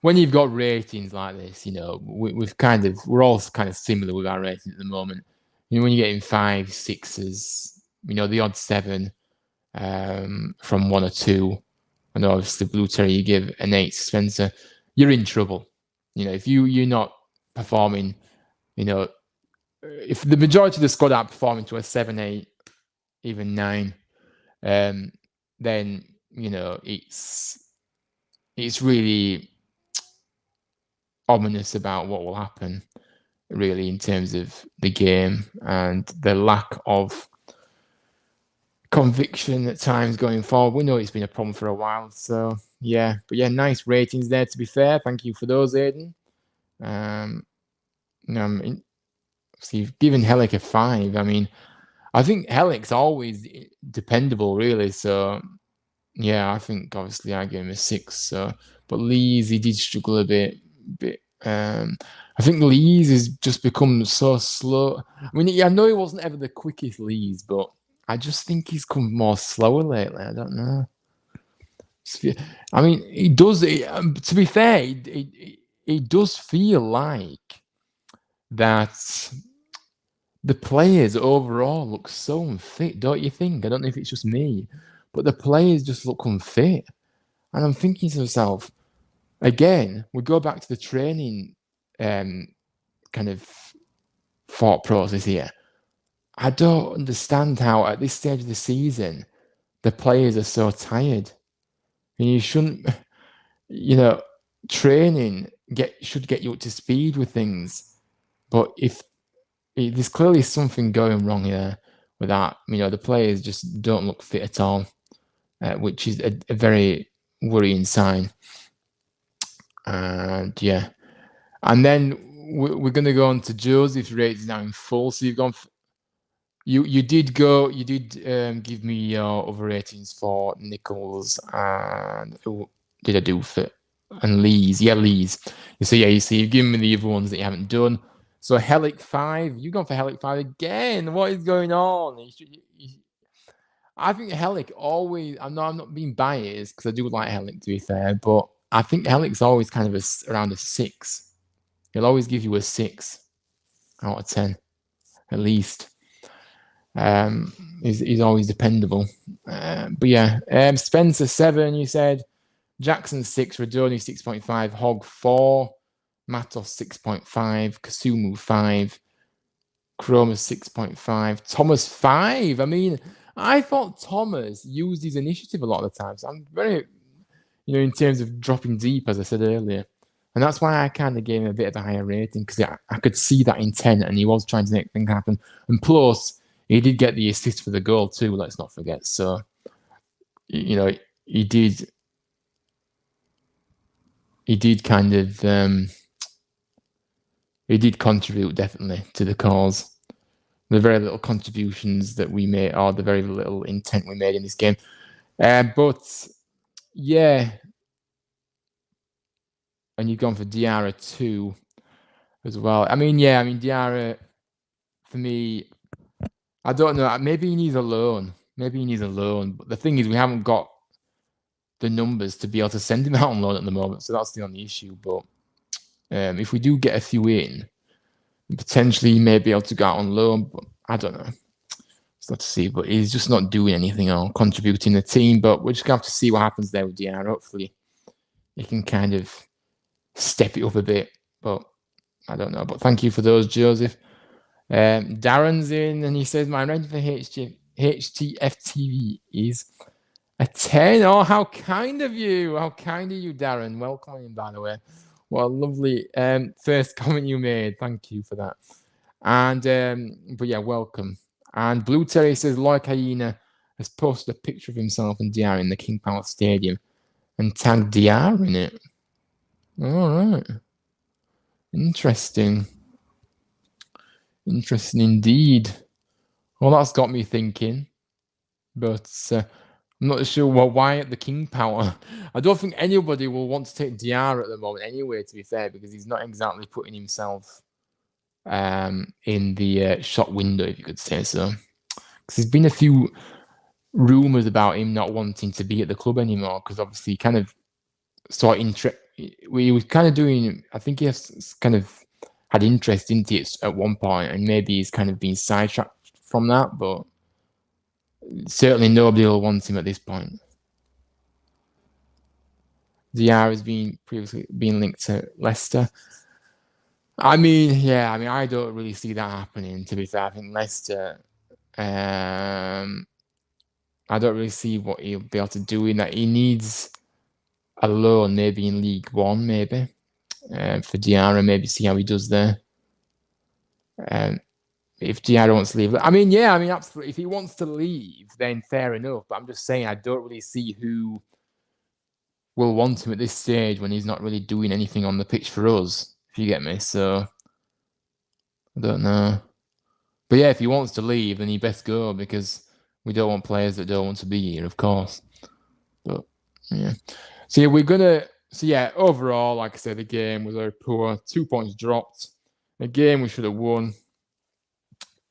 when you've got ratings like this, we're all kind of similar with our ratings at the moment. When you're getting 5, 6s, the odd 7 from 1 or 2, and obviously Blue Terry, you give an 8 to Spencer, you're in trouble. If you're not performing, if the majority of the squad aren't performing to a 7, 8, even 9, then it's really ominous about what will happen, really, in terms of the game and the lack of conviction at times going forward. We know it's been a problem for a while. So, yeah. But yeah, nice ratings there, to be fair. Thank you for those, Aidan. So you've given Hellick a 5. I mean, I think Hellick's always dependable, really. So, yeah, I think obviously I gave him a 6. So, but Lees, he did struggle a bit. I think Lees has just become so slow. I mean, I know he wasn't ever the quickest Lees, but I just think he's come more slower lately. I don't know. I mean, he does. To be fair, it does feel like that the players overall look so unfit, don't you think? I don't know if it's just me, but the players just look unfit. And I'm thinking to myself, again, we go back to the training kind of thought process here. I don't understand how at this stage of the season the players are so tired. And you shouldn't, training should get you up to speed with things. But if there's clearly something going wrong here with that, the players just don't look fit at all, which is a very worrying sign. And yeah, and then we're going to go on to Joseph's rates now in full. So you've gone. You did give me your other ratings for Nichols and who did I do for and Lees? Yeah, Lees. So yeah, you've given me the other ones that you haven't done. So Hellick 5, you've gone for Hellick 5 again. What is going on? I think Hellick always. I'm not being biased because I do like Hellick, to be fair, but I think Hellick's always kind of around a 6. He'll always give you a 6 out of 10, at least. He's always dependable. But yeah, Spencer 7, you said. Jackson 6, Radoni 6.5, Hogg 4, Matos 6.5, Kasumu 5, Chroma 6.5, Thomas 5. I mean, I thought Thomas used his initiative a lot of the times. I'm very, in terms of dropping deep, as I said earlier. And that's why I kind of gave him a bit of a higher rating, because I could see that intent and he was trying to make things happen. And plus, he did get the assist for the goal too, let's not forget. So, he did kind of, he did contribute definitely to the cause. The very little contributions that we made, or the very little intent we made in this game. But, yeah. And you've gone for Diarra 2 as well. I mean, Diarra, for me, I don't know. Maybe he needs a loan. But the thing is, we haven't got the numbers to be able to send him out on loan at the moment. So that's the only issue. But if we do get a few in, potentially he may be able to go out on loan. But I don't know. It's not to see. But he's just not doing anything or contributing the team. But we're just going to have to see what happens there with Diarra. Hopefully, he can kind of step it up a bit. But I don't know. But thank you for those, Joseph. Darren's in and he says my rating for HTFTV is a 10. Oh, how kind of you, Darren. Welcome in, by the way. What a lovely first comment you made. Thank you for that. And but yeah, welcome. And Blue Terry says Lloyd Hyena has posted a picture of himself and Diarra in the King Power Stadium and tagged Diarra in it. All right. Interesting indeed. Well, that's got me thinking. But I'm not sure why at the King Power. I don't think anybody will want to take Diarra at the moment anyway, to be fair, because he's not exactly putting himself in the shot window, if you could say so. Because there's been a few rumours about him not wanting to be at the club anymore, because obviously he kind of saw interest. He was kind of doing, I think he has kind of had interest into it at one point, and maybe he's kind of been sidetracked from that, but certainly nobody will want him at this point. Diarra has previously been linked to Leicester. I don't really see that happening, to be fair. I think Leicester, I don't really see what he'll be able to do in that. He needs a loan, maybe in League One, maybe. For Diarra, maybe see how he does there. if Diarra wants to leave. I mean, yeah, I mean, absolutely. If he wants to leave, then fair enough. But I'm just saying, I don't really see who will want him at this stage when he's not really doing anything on the pitch for us, if you get me. So, I don't know. But yeah, if he wants to leave, then he best go, because we don't want players that don't want to be here, of course. But, yeah. So, yeah, overall, like I said, the game was very poor. 2 points dropped. A game we should have won.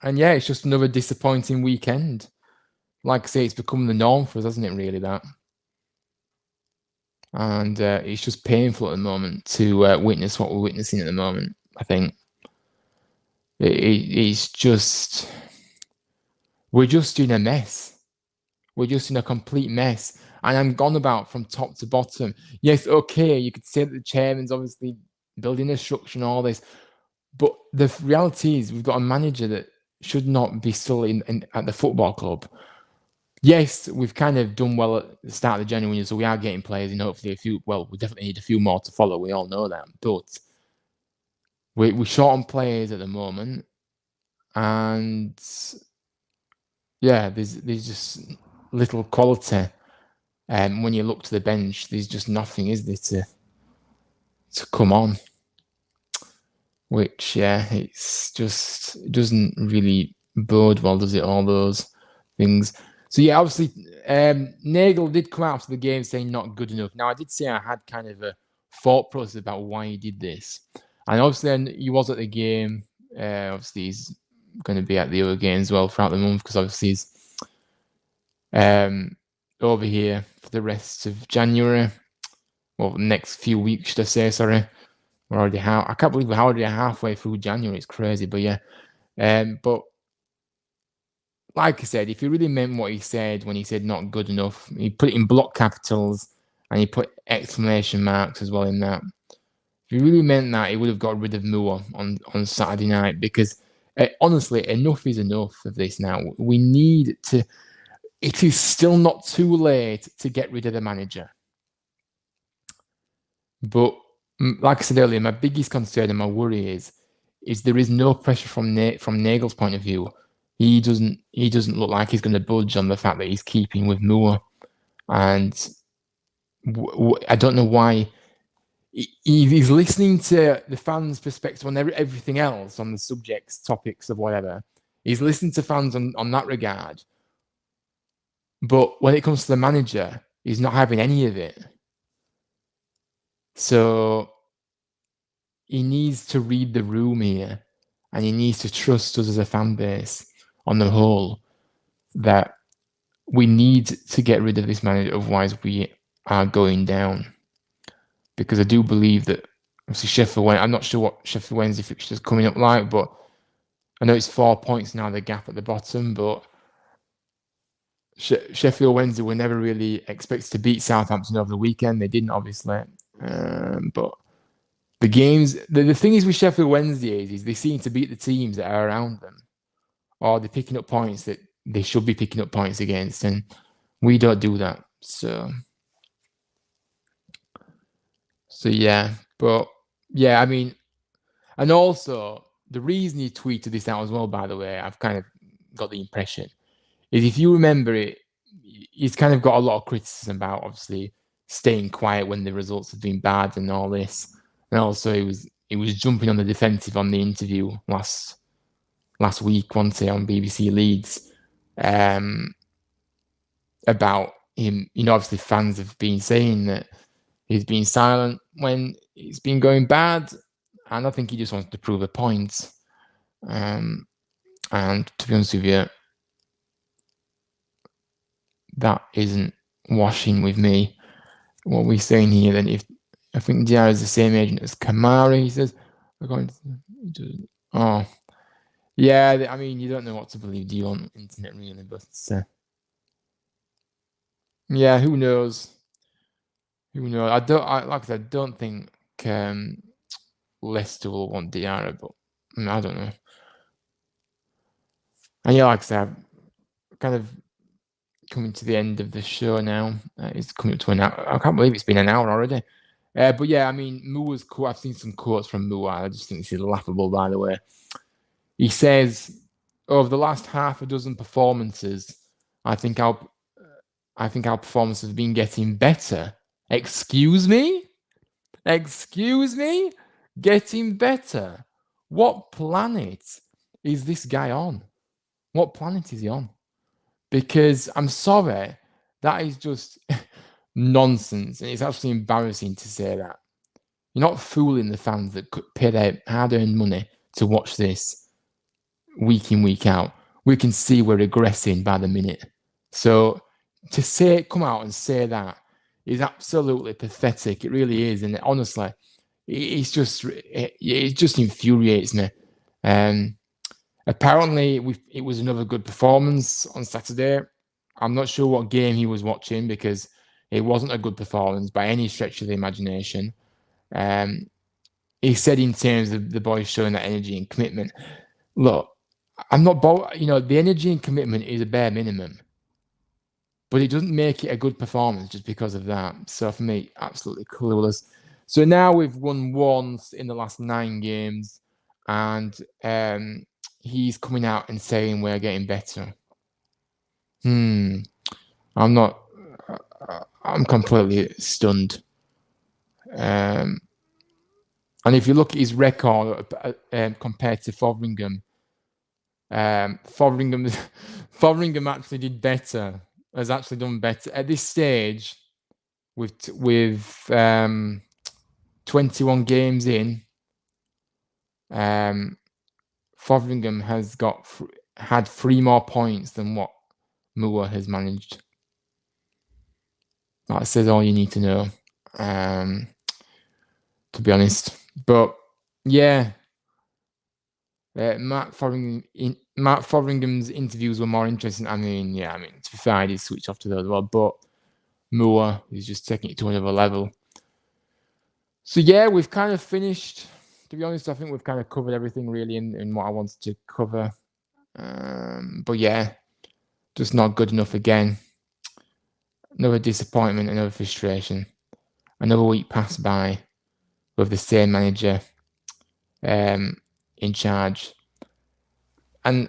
And yeah, it's just another disappointing weekend. Like I say, it's become the norm for us, hasn't it, really, that? And it's just painful at the moment to witness what we're witnessing at the moment, I think. It's just... We're just in a mess. We're just in a complete mess. And I'm gone about from top to bottom. Yes, okay, you could say that the chairman's obviously building a structure and all this. But the reality is we've got a manager that should not be still at the football club. Yes, we've kind of done well at the start of the January, so we are getting players and hopefully we definitely need a few more to follow. We all know that. But we're short on players at the moment. And yeah, there's just little quality. When you look to the bench, there's just nothing, is there, to come on. Which, yeah, it's just, it doesn't really bode well, does it? All those things. So, yeah, obviously, Nagel did come out after the game saying not good enough. Now, I did say I had kind of a thought process about why he did this. And obviously, he was at the game. Obviously, he's going to be at the other game as well throughout the month, because obviously he's over here for the rest of January. Well, the next few weeks, should I say, sorry. We're already I can't believe we're already halfway through January. It's crazy, but yeah. But like I said, if he really meant what he said when he said not good enough, he put it in block capitals and he put exclamation marks as well in that. If he really meant that, he would have got rid of Moore on Saturday night, because honestly, enough is enough of this now. We need to... It is still not too late to get rid of the manager. But like I said earlier, my biggest concern and my worry is there is no pressure from Nagel's point of view. He doesn't look like he's going to budge on the fact that he's keeping with Moore, and I don't know why. He's listening to the fans' perspective on everything else, on the subjects, topics of whatever. He's listening to fans on that regard, but when it comes to the manager, he's not having any of it. So he needs to read the room here, and he needs to trust us as a fan base on the whole that we need to get rid of this manager, otherwise we are going down. Because I do believe that obviously Sheffield Wednesday, I'm not sure what Sheffield Wednesday fixture's coming up like, but I know it's 4 points now, the gap at the bottom, but Sheffield Wednesday were never really expected to beat Southampton over the weekend. They didn't, obviously. But the games, the thing is with Sheffield Wednesday is they seem to beat the teams that are around them, or they're picking up points that they should be picking up points against, and we don't do that. So yeah, but yeah, I mean, and also the reason he tweeted this out as well, by the way, I've kind of got the impression, is if you remember it, he's kind of got a lot of criticism about obviously staying quiet when the results have been bad and all this. And also he was jumping on the defensive on the interview last week, one day on BBC Leeds, about him. You know, obviously fans have been saying that he's been silent when it's been going bad, and I think he just wants to prove a point. And to be honest with you, that isn't washing with me. What we're saying here, then, if I think Diarra is the same agent as Kamara, he says, oh, yeah, I mean, you don't know what to believe, do you, on the internet, really? But yeah, who knows? Who knows? Like I said, I don't think Leicester will want Diarra, but I don't know. And yeah, like I said, kind of coming to the end of the show now. It's coming up to an hour. I can't believe it's been an hour already. But yeah, I mean, Moore's quote. I've seen some quotes from Moore. I just think this is laughable, by the way. He says, over the last half a dozen performances, I think our performances have been getting better. Excuse me? Excuse me? Getting better? What planet is this guy on? What planet is he on? Because I'm sorry, that is just nonsense. And it's absolutely embarrassing to say that. You're not fooling the fans that could pay their hard-earned money to watch this week in, week out. We can see we're regressing by the minute. So to come out and say that is absolutely pathetic. It really is. And honestly, it just infuriates me. Apparently, it was another good performance on Saturday. I'm not sure what game he was watching because it wasn't a good performance by any stretch of the imagination. He said in terms of the boys showing that energy and commitment. Look, I'm not the energy and commitment is a bare minimum, but it doesn't make it a good performance just because of that. So for me, absolutely clueless. So now we've won once in the last 9 games, and he's coming out and saying we're getting better. I'm completely stunned. And if you look at his record compared to Fotheringham, Fotheringham actually did better. Has actually done better at this stage with 21 games in. Fotheringham has had 3 more points than what Moore has managed. That says all you need to know, to be honest. But yeah, Matt Fotheringham's interviews were more interesting. To be fair, I did switch off to those as well, but Moore is just taking it to another level. So yeah, we've kind of finished. To be honest, I think we've kind of covered everything really in what I wanted to cover. But yeah, just not good enough again. Another disappointment, another frustration. Another week passed by with the same manager in charge. And,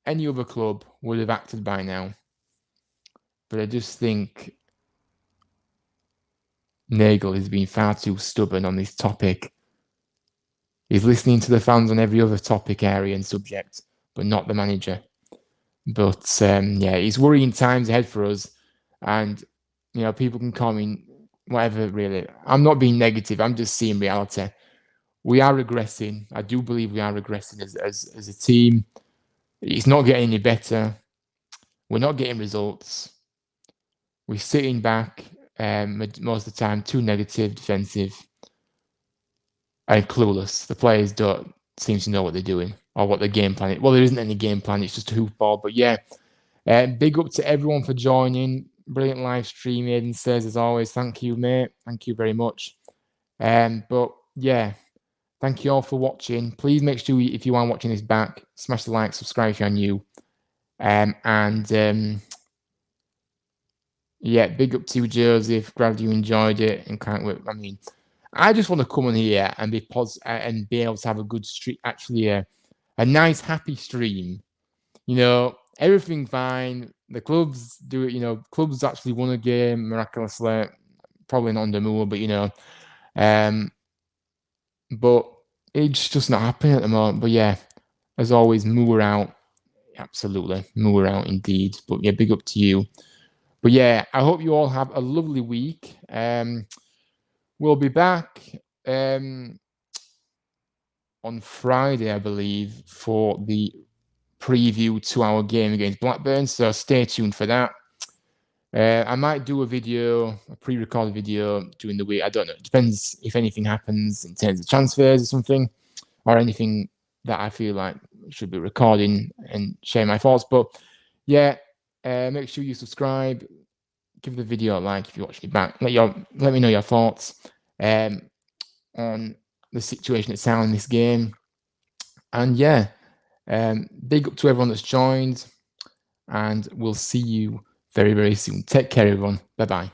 any other club would have acted by now. But I just think Nagel has been far too stubborn on this topic. He's listening to the fans on every other topic, area and subject, but not the manager. But it's worrying times ahead for us. And, people can comment, whatever, really. I'm not being negative. I'm just seeing reality. We are regressing. I do believe we are regressing as a team. It's not getting any better. We're not getting results. We're sitting back most of the time, too negative, defensive, and clueless. The players don't seem to know what they're doing or what the game plan is. Well, there isn't any game plan. It's just a hoofball. But yeah, big up to everyone for joining. Brilliant live stream, Aiden says, as always. Thank you, mate. Thank you very much. But yeah, thank you all for watching. Please make sure, if you are watching this back, smash the like, subscribe if you're new. Yeah, big up to you, Joseph. Glad you enjoyed it and can't wait. I just want to come on here and be positive and be able to have a good stream. Actually, a nice, happy stream. Everything fine. The clubs do it. Clubs actually won a game miraculously. Probably not under Moore, but but it's just not happening at the moment. But yeah, as always, Moore out. Absolutely, Moore out indeed. But yeah, big up to you. But yeah, I hope you all have a lovely week. We'll be back on Friday, I believe, for the preview to our game against Blackburn. So stay tuned for that. I might do a pre-recorded video during the week. I don't know. It depends if anything happens in terms of transfers or something, or anything that I feel like should be recording and share my thoughts. But yeah, make sure you subscribe. Give the video a like if you're watching it back. Let me know your thoughts on the situation at Sound in this game. And yeah, big up to everyone that's joined. And we'll see you very, very soon. Take care, everyone. Bye-bye.